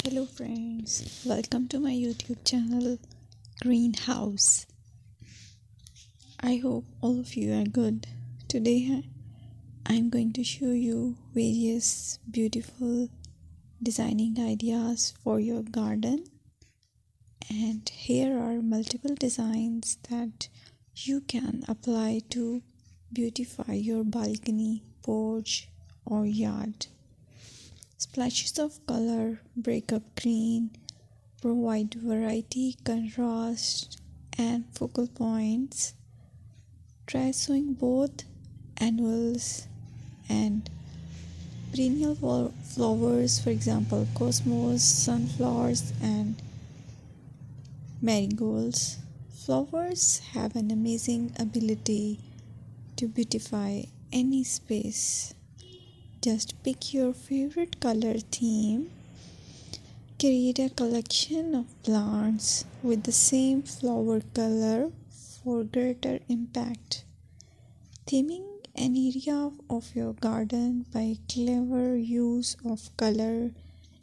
Hello friends, welcome to my YouTube channel Greenhouse. I hope all of you are good. Today I'm going to show you various beautiful designing ideas for your garden, and here are multiple designs that you can apply to beautify your balcony, porch or yard. Splashes of color break up green, provide variety, contrast, and focal points. Try sowing both annuals and perennial flowers, for example, cosmos, sunflowers, and marigolds. Flowers have an amazing ability to beautify any space. Just pick your favorite color theme. Create a collection of plants with the same flower color for greater impact. Theming an area of your garden by clever use of color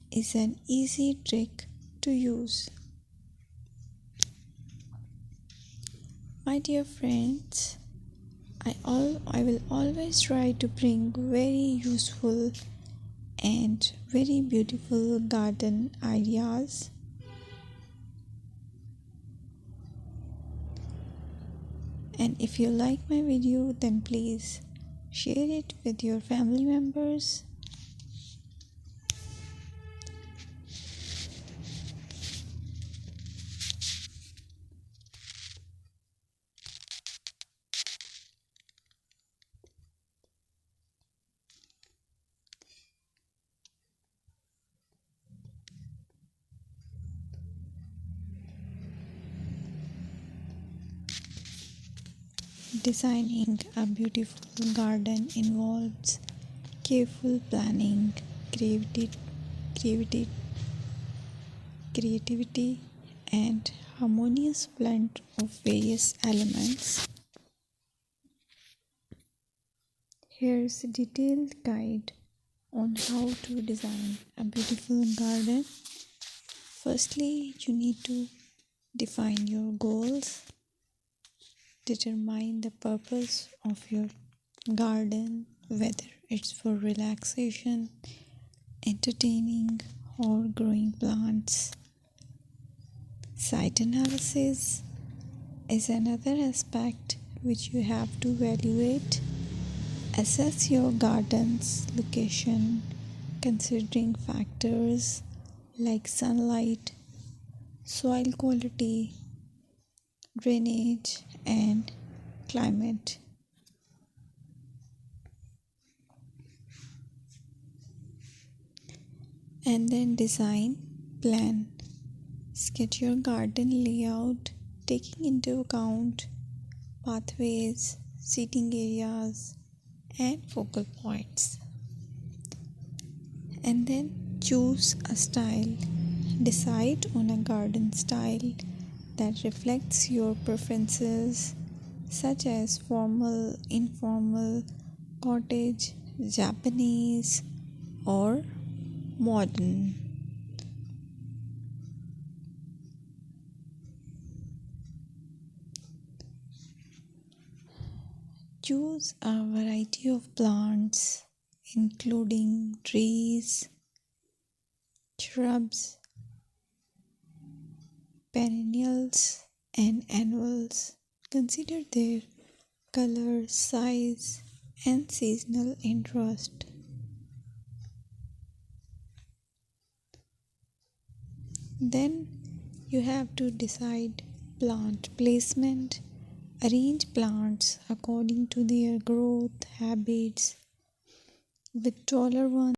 is an easy trick to use. My dear friends, I will always try to bring very useful and very beautiful garden ideas. And if you like my video, then please share it with your family members. Designing a beautiful garden involves careful planning, creativity, and harmonious blend of various elements. Here's a detailed guide on how to design a beautiful garden. Firstly, you need to define your goals. Determine the purpose of your garden, whether it's for relaxation, entertaining, or growing plants. Site analysis is another aspect which you have to evaluate. Assess your garden's location, considering factors like sunlight, soil quality, drainage, and climate. And then design plan. Sketch your garden layout, taking into account pathways, seating areas, and focal points. And then choose a style. Decide on a garden style that reflects your preferences, such as formal, informal, cottage, Japanese, or modern. Choose a variety of plants, including trees, shrubs, perennials, and annuals. Consider their color, size, and seasonal interest. Then you have to decide plant placement. Arrange plants according to their growth habits, with taller ones